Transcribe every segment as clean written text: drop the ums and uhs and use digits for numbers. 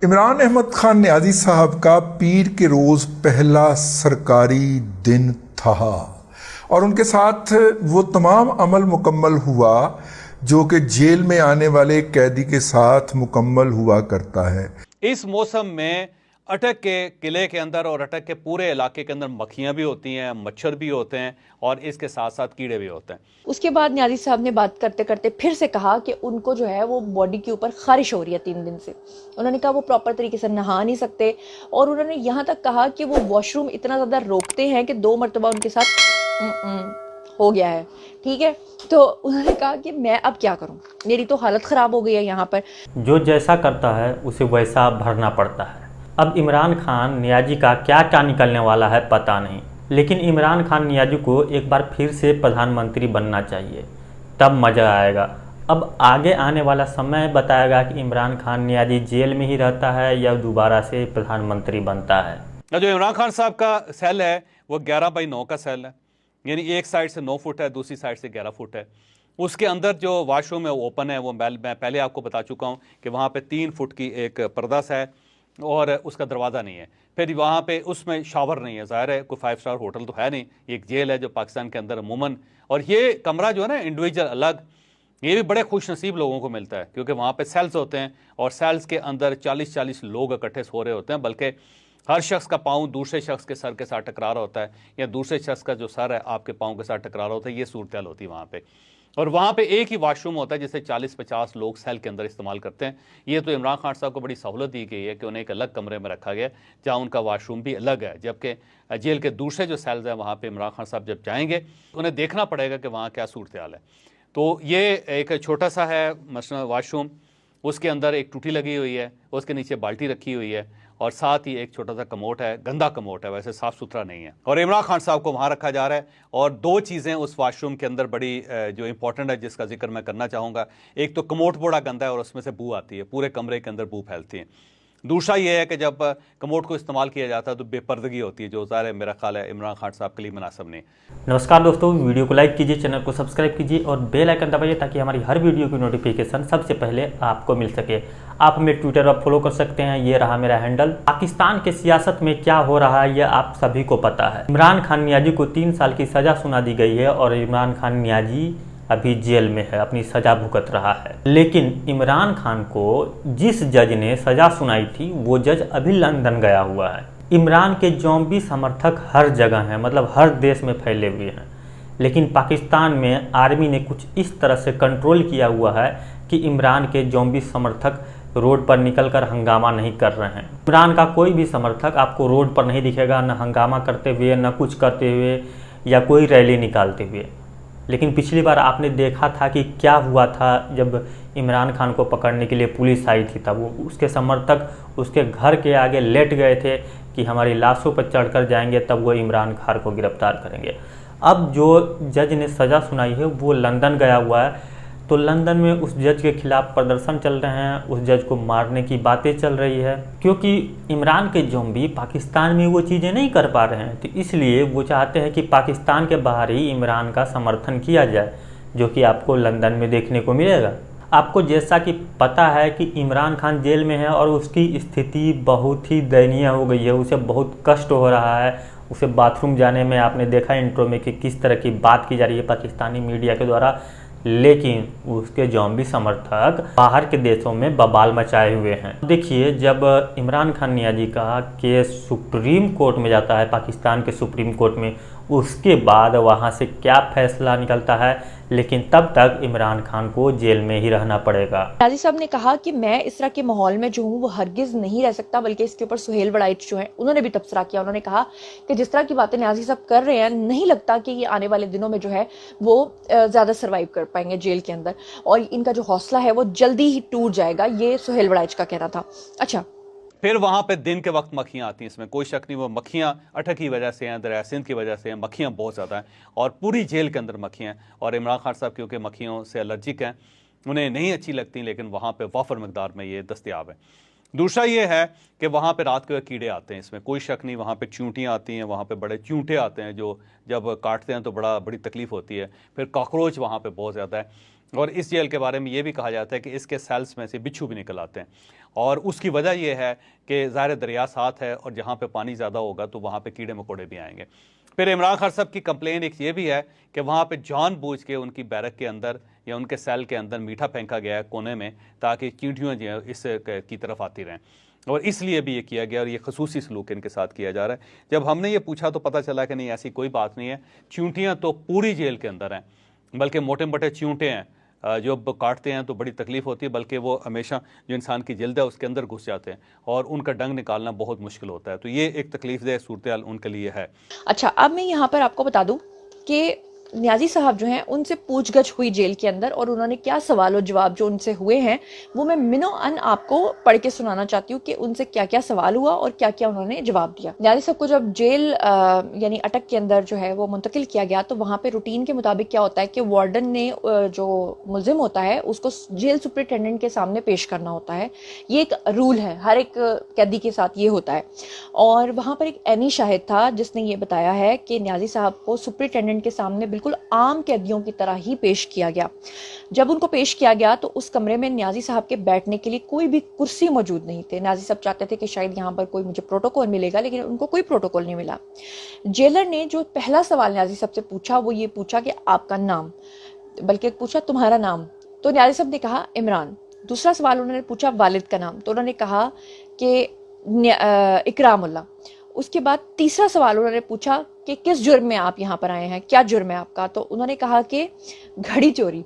इमरान अहमद खान नियाज़ी साहब का पीर के रोज़ पहला सरकारी दिन था और उनके साथ वो तमाम अमल मुकम्मल हुआ जो कि जेल में आने वाले कैदी के साथ मुकम्मल हुआ करता है। इस मौसम में अटक के किले के अंदर और अटक के पूरे इलाके के अंदर मक्खियां भी होती हैं, मच्छर भी होते हैं और इसके साथ साथ कीड़े भी होते हैं। उसके बाद नियाज़ी साहब ने बात करते करते फिर से कहा कि उनको जो है वो बॉडी के ऊपर खारिश हो रही है 3 दिन से। उन्होंने कहा वो प्रॉपर तरीके से नहा नहीं सकते और उन्होंने यहाँ तक कहा कि वो वॉशरूम इतना ज़्यादा रोकते हैं कि 2 मरतबा उनके साथ हो गया है। ठीक है, तो उन्होंने कहा कि मैं अब क्या करूं, मेरी तो हालत ख़राब हो गई है यहाँ पर। जो जैसा करता है उसे वैसा भरना पड़ता है। अब इमरान खान नियाज़ी का क्या क्या निकलने वाला है पता नहीं, लेकिन इमरान खान नियाज़ी को एक बार फिर से प्रधानमंत्री बनना चाहिए, तब मज़ा आएगा। अब आगे आने वाला समय बताएगा कि इमरान खान नियाज़ी जेल में ही रहता है या दोबारा से प्रधानमंत्री बनता है। जो इमरान खान साहब का सेल है वो 11x9 का सेल है, यानी एक साइड से 9 फुट है, दूसरी साइड से 11 फुट है। उसके अंदर जो वॉशरूम है वो ओपन है। वो मैं पहले आपको बता चुका हूँ कि वहाँ पे 3 फुट की एक पर्दा है और उसका दरवाज़ा नहीं है। फिर वहाँ पे उसमें शावर नहीं है। ज़ाहिर है कोई 5 स्टार होटल तो है नहीं, ये एक जेल है जो पाकिस्तान के अंदर अमूमन। और ये कमरा जो है ना इंडिविजुअल अलग, ये भी बड़े खुश नसीब लोगों को मिलता है क्योंकि वहाँ पे सेल्स होते हैं और सेल्स के अंदर 40-40 लोग इकट्ठे हो रहे होते हैं, बल्कि हर शख्स का पाँव दूसरे शख्स के सर के साथ टकरा रहा होता है या दूसरे शख्स का जो सर है आपके पाँव के साथ टकरा रहा होता है। ये सूरत हाल होती है वहाँ पे। और वहाँ पे एक ही वाशरूम होता है जिसे 40-50 लोग सेल के अंदर इस्तेमाल करते हैं। ये तो इमरान खान साहब को बड़ी सहूलत दी गई है कि उन्हें एक अलग कमरे में रखा गया जहाँ उनका वाशरूम भी अलग है, जबकि जेल के दूसरे जो सेल्स हैं वहाँ पे इमरान खान साहब जब जाएंगे उन्हें देखना पड़ेगा कि वहाँ क्या सूरत हाल है। तो ये एक छोटा सा है मसलन वाशरूम, उसके अंदर एक टूटी लगी हुई है, उसके नीचे बाल्टी रखी हुई है और साथ ही एक छोटा सा कमोट है, गंदा कमोट है, वैसे साफ़ सुथरा नहीं है। और इमरान खान साहब को वहाँ रखा जा रहा है। और 2 चीज़ें उस वाशरूम के अंदर बड़ी जो इंपॉर्टेंट है जिसका जिक्र मैं करना चाहूँगा। एक तो कमोट बड़ा गंदा है और उसमें से बू आती है, पूरे कमरे के अंदर बू फैलती है। दूसरा ये है कि जब कमोड को इस्तेमाल किया जाता है तो बेपर्दगी होती है, जो ज़ाहिर है मेरा ख्याल है इमरान खान साहब के लिए मुनासिब नहीं। नमस्कार दोस्तों, वीडियो को लाइक कीजिए, चैनल को सब्सक्राइब कीजिए और बेल आइकन दबाइए ताकि हमारी हर वीडियो की नोटिफिकेशन सबसे पहले आपको मिल सके। आप हमें ट्विटर पर फॉलो कर सकते हैं, ये रहा मेरा हैंडल। पाकिस्तान के सियासत में क्या हो रहा है यह आप सभी को पता है। इमरान खान नियाज़ी को 3 साल की सज़ा सुना दी गई है और इमरान खान नियाज़ी अभी जेल में है, अपनी सज़ा भुगत रहा है। लेकिन इमरान खान को जिस जज ने सज़ा सुनाई थी वो जज अभी लंदन गया हुआ है। इमरान के ज़ॉम्बी समर्थक हर जगह हैं, मतलब हर देश में फैले हुए हैं, लेकिन पाकिस्तान में आर्मी ने कुछ इस तरह से कंट्रोल किया हुआ है कि इमरान के ज़ॉम्बी समर्थक रोड पर निकलकर हंगामा नहीं कर रहे हैं। इमरान का कोई भी समर्थक आपको रोड पर नहीं दिखेगा, न हंगामा करते हुए, न कुछ करते हुए या कोई रैली निकालते हुए। लेकिन पिछली बार आपने देखा था कि क्या हुआ था जब इमरान खान को पकड़ने के लिए पुलिस आई थी, तब वो उसके समर्थक उसके घर के आगे लेट गए थे कि हमारी लाशों पर चढ़कर जाएंगे तब वो इमरान खान को गिरफ्तार करेंगे। अब जो जज ने सज़ा सुनाई है वो लंदन गया हुआ है, तो लंदन में उस जज के खिलाफ प्रदर्शन चल रहे हैं, उस जज को मारने की बातें चल रही है क्योंकि इमरान के ज़ॉम्बी पाकिस्तान में वो चीज़ें नहीं कर पा रहे हैं। तो इसलिए वो चाहते हैं कि पाकिस्तान के बाहर ही इमरान का समर्थन किया जाए, जो कि आपको लंदन में देखने को मिलेगा। आपको जैसा कि पता है कि इमरान खान जेल में है और उसकी स्थिति बहुत ही दयनीय हो गई है, उसे बहुत कष्ट हो रहा है। उसे बाथरूम जाने में आपने देखा इंट्रो में कि किस तरह की बात की जा रही है पाकिस्तानी मीडिया के द्वारा, लेकिन उसके ज़ॉम्बी समर्थक बाहर के देशों में बवाल मचाए हुए हैं। देखिए, जब इमरान खान नियाज़ी का केस सुप्रीम कोर्ट में जाता है, पाकिस्तान के सुप्रीम कोर्ट में, उसके बाद वहां से क्या फैसला निकलता है, लेकिन तब तक इमरान खान को जेल में ही रहना पड़ेगा। नियाज़ी साहब ने कहा कि मैं इस तरह के माहौल में जो हूँ वो हरगिज़ नहीं रह सकता, बल्कि इसके ऊपर सुहेल वड़ाइच जो हैं उन्होंने भी तबसरा किया। उन्होंने कहा कि जिस तरह की बातें नियाज़ी साहब कर रहे हैं, नहीं लगता कि ये आने वाले दिनों में जो है वो ज़्यादा सर्वाइव कर पाएंगे जेल के अंदर और इनका जो हौसला है वो जल्दी ही टूट जाएगा। ये सुहेल वड़ाइच का कहना था। अच्छा, फिर वहाँ पे दिन के वक्त मक्खियाँ आती हैं, इसमें कोई शक नहीं। वो मक्खियाँ अटक की वजह से हैं, दरिया सिंध की वजह से हैं, मक्खियाँ बहुत ज़्यादा हैं और पूरी जेल के अंदर मक्खियाँ हैं। और इमरान खान साहब क्योंकि मक्खियों से एलर्जिक हैं, उन्हें नहीं अच्छी लगती, लेकिन वहाँ पे वाफर मकदार में ये दस्तयाब है। दूसरा ये है कि वहाँ पे रात के कीड़े आते हैं, इसमें कोई शक नहीं। वहाँ पे चूंटियाँ आती हैं, वहाँ पे बड़े चूंटे आते हैं जो जब काटते हैं तो बड़ी तकलीफ़ होती है। फिर कॉकरोच वहाँ पे बहुत ज़्यादा है और इस जेल के बारे में ये भी कहा जाता है कि इसके सेल्स में से बिच्छू भी निकल आते हैं, और उसकी वजह यह है कि ज़ाहिर दरिया साथ है और जहाँ पे पानी ज़्यादा होगा तो वहाँ पे कीड़े मकोड़े भी आएंगे। फिर इमरान खान साहब की कंप्लेन एक ये भी है कि वहाँ पे जानबूझ के उनकी बैरक के अंदर या उनके सेल के अंदर मीठा फेंका गया है कोने में, ताकि चींटियाँ जो है इस की तरफ आती रहें, और इसलिए भी ये किया गया और ये खसूसी सलूक इनके साथ किया जा रहा है। जब हमने ये पूछा तो पता चला कि नहीं, ऐसी कोई बात नहीं है, चींटियाँ तो पूरी जेल के अंदर हैं, बल्कि मोटे मोटे चींटे हैं जो काटते हैं तो बड़ी तकलीफ होती है, बल्कि वो हमेशा जो इंसान की जल्द है उसके अंदर घुस जाते हैं और उनका डंग निकालना बहुत मुश्किल होता है। तो ये एक तकलीफदेह सूरत उनके लिए है। अच्छा, अब मैं यहाँ पर आपको बता दूं कि न्याजी साहब जो हैं उनसे पूछगछ हुई जेल के अंदर, और उन्होंने क्या सवाल और जवाब जो उनसे हुए हैं वो मैं मिनो अन आपको पढ़ के सुनाना चाहती हूँ कि उनसे क्या क्या सवाल हुआ और क्या क्या उन्होंने जवाब दिया। न्याजी साहब को जब जेल यानी अटक के अंदर जो है वो मुंतकिल किया गया, तो वहाँ पे रूटीन के मुताबिक क्या होता है कि वार्डन ने जो मुल्जिम होता है उसको जेल सुपरिटेंडेंट के सामने पेश करना होता है। ये एक रूल है, हर एक कैदी के साथ ये होता है। और वहाँ पर एक ऐनी शाहिद था जिसने ये बताया है कि न्याजी साहब को सुपरिटेंडेंट के सामने बिल्कुल आम कैदियों की तरह ही पेश किया गया। जब उनको पेश किया गया तो उस कमरे में न्याजी साहब के बैठने के लिए कोई भी कुर्सी मौजूद नहीं थे। न्याजी साहब चाहते थे कि शायद यहाँ पर कोई मुझे प्रोटोकॉल मिलेगा, लेकिन उनको कोई प्रोटोकॉल नहीं मिला। जेलर ने जो पहला सवाल न्याजी साहब से पूछा वो ये पूछा कि आपका नाम, बल्कि पूछा तुम्हारा नाम, तो न्याजी साहब ने कहा इमरान। दूसरा सवाल उन्होंने पूछा वालिद का नाम, तो उन्होंने कहा कि इकरामुल्लाह। उसके बाद तीसरा सवाल उन्होंने पूछा कि किस जुर्म में आप यहाँ पर आए हैं, क्या जुर्म है आपका, तो उन्होंने कहा कि घड़ी चोरी।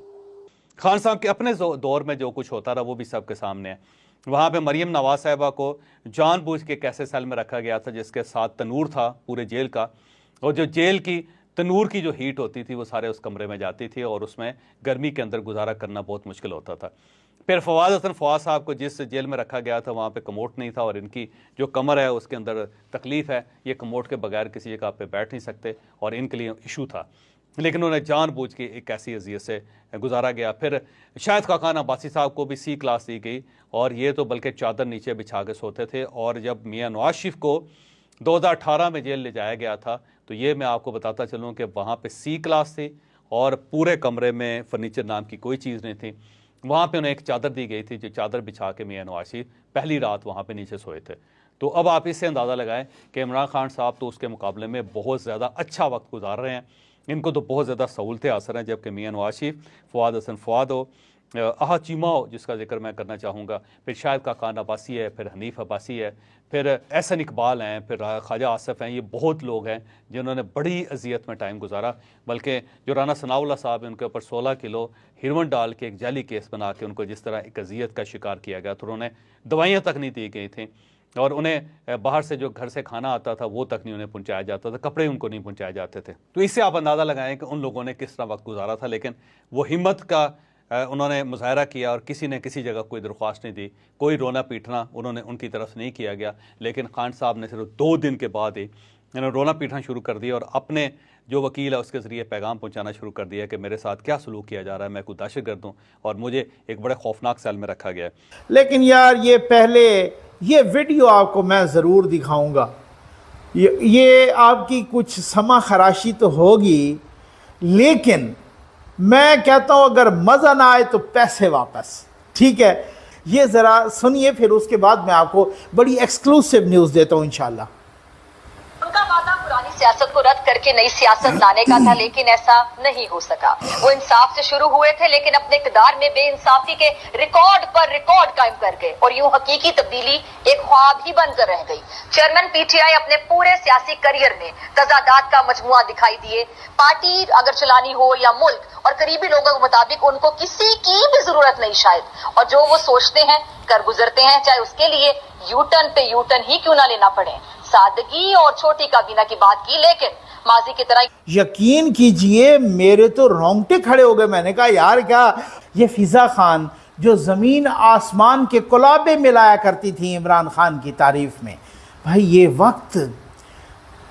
खान साहब के अपने दौर में जो कुछ होता रहा वो भी सबके सामने है। वहाँ पे मरियम नवाज साहिबा को जानबूझ के कैसे सेल में रखा गया था जिसके साथ तनूर था पूरे जेल का, और जो जेल की तनूर की जो हीट होती थी वो सारे उस कमरे में जाती थी और उसमें गर्मी के अंदर गुजारा करना बहुत मुश्किल होता था। फिर फवाद हसन फवाद साहब को जिस जेल में रखा गया था वहाँ पे कमोट नहीं था, और इनकी जो कमर है उसके अंदर तकलीफ़ है, ये कमोट के बगैर किसी जगह पे बैठ नहीं सकते और इनके लिए इशू था, लेकिन उन्हें जानबूझ के एक ऐसी अजियत से गुजारा गया। फिर शाहिद खाकान अब्बासी साहब को भी C क्लास दी गई, और ये तो बल्कि चादर नीचे बिछा के सोते थे। और जब मियाँ नवाज शरीफ को 2018 में जेल ले जाया गया था तो ये मैं आपको बताता चलूँ कि वहाँ पे C क्लास थी और पूरे कमरे में फर्नीचर नाम की कोई चीज़ नहीं थी। वहाँ पे उन्हें एक चादर दी गई थी, जो चादर बिछा के मियाँ नवाज शरीफ पहली रात वहाँ पे नीचे सोए थे। तो अब आप इससे अंदाज़ा लगाएं कि इमरान खान साहब तो उसके मुकाबले में बहुत ज़्यादा अच्छा वक्त गुजार रहे हैं, इनको तो बहुत ज़्यादा सहूलतें हासिल हैं, जबकि मियाँ नवाज शरीफ, फवाद हसन फवाद हो, आहा चीमा हो जिसका जिक्र मैं करना चाहूँगा, फिर शाहिद खाकान अब्बासी है, फिर हनीफ अब्बासी है, फिर एहसन इकबाल हैं, फिर ख्वाजा आसिफ हैं, ये बहुत लोग हैं जिन्होंने बड़ी अजियत में टाइम गुजारा। बल्कि जो राना सनाउल्लाह साहब हैं उनके ऊपर 16 किलो हीरोइन डाल के एक जाली केस बना के उनको जिस तरह एक अजियत का शिकार किया गया, तो उन्हें दवाइयाँ तक नहीं दी गई थी, और उन्हें बाहर से जो घर से खाना आता था वो तक नहीं उन्हें पहुंचाया जाता था, कपड़े उनको नहीं पहुंचाए जाते थे। तो इससे आप अंदाज़ा लगाएं कि उन लोगों ने किस तरह वक्त गुजारा था, लेकिन वो हिम्मत का उन्होंने मुजाहरा किया और किसी ने किसी जगह कोई दरख्वास्त नहीं दी, कोई रोना पीटना उन्होंने उनकी तरफ से नहीं किया गया। लेकिन खान साहब ने सिर्फ 2 दिन के बाद ही इन्होंने रोना पीटना शुरू कर दिया और अपने जो वकील है उसके ज़रिए पैगाम पहुंचाना शुरू कर दिया कि मेरे साथ क्या सलूक किया जा रहा है, मैं कोई दहशतगर्द हूँ और मुझे एक बड़े खौफनाक सेल में रखा गया है। लेकिन यार ये पहले ये वीडियो आपको मैं ज़रूर दिखाऊंगा। ये आपकी कुछ समा खराशी तो होगी, लेकिन मैं कहता हूं अगर मज़ा ना आए तो पैसे वापस, ठीक है। ये ज़रा सुनिए, फिर उसके बाद मैं आपको बड़ी एक्सक्लूसिव न्यूज़ देता हूं इंशाल्लाह। उनका वादा पुरानी सियासत को रद्द करके नई सियासत लाने का था, लेकिन ऐसा नहीं हो सका। वो इंसाफ से शुरू हुए थे, लेकिन अपने इक़्तिदार में बेइंसाफी के रिकॉर्ड पर रिकॉर्ड कायम कर गए और यूं हकीकी तब्दीली एक ख्वाब ही बनकर रह गई। चेयरमैन PTI अपने पूरे सियासी करियर में तजादात का मजमुआ दिखाई दिए। पार्टी अगर चलानी हो या मुल्क, और करीबी लोगों के मुताबिक उनको किसी की भी जरूरत नहीं शायद, और जो वो सोचते हैं कर गुजरते हैं, चाहे उसके लिए यूटर्न पे यूटर्न ही क्यों ना लेना पड़े। सादगी और छोटी काबीना की बात की, लेकिन माजी की तरह यकीन कीजिए मेरे तो रोंगटे खड़े हो गए। मैंने कहा यार क्या ये फिजा खान जो जमीन आसमान के कुलाबे मिलाया करती थी इमरान खान की तारीफ में, भाई ये वक्त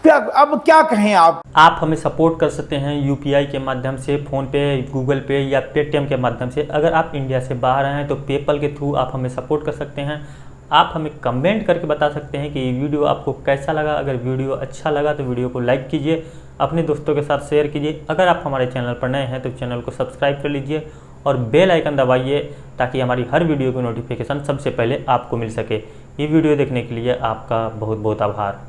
अब क्या कहें। आप हमें सपोर्ट कर सकते हैं UPI के माध्यम से, फ़ोन पे, गूगल पे या पेटीएम के माध्यम से। अगर आप इंडिया से बाहर हैं तो पेपल के थ्रू आप हमें सपोर्ट कर सकते हैं। आप हमें कमेंट करके बता सकते हैं कि ये वीडियो आपको कैसा लगा। अगर वीडियो अच्छा लगा तो वीडियो को लाइक कीजिए, अपने दोस्तों के साथ शेयर कीजिए। अगर आप हमारे चैनल पर नए हैं तो चैनल को सब्सक्राइब कर लीजिए और बेल आइकन दबाइए ताकि हमारी हर वीडियो की नोटिफिकेशन सबसे पहले आपको मिल सके। ये वीडियो देखने के लिए आपका बहुत बहुत आभार।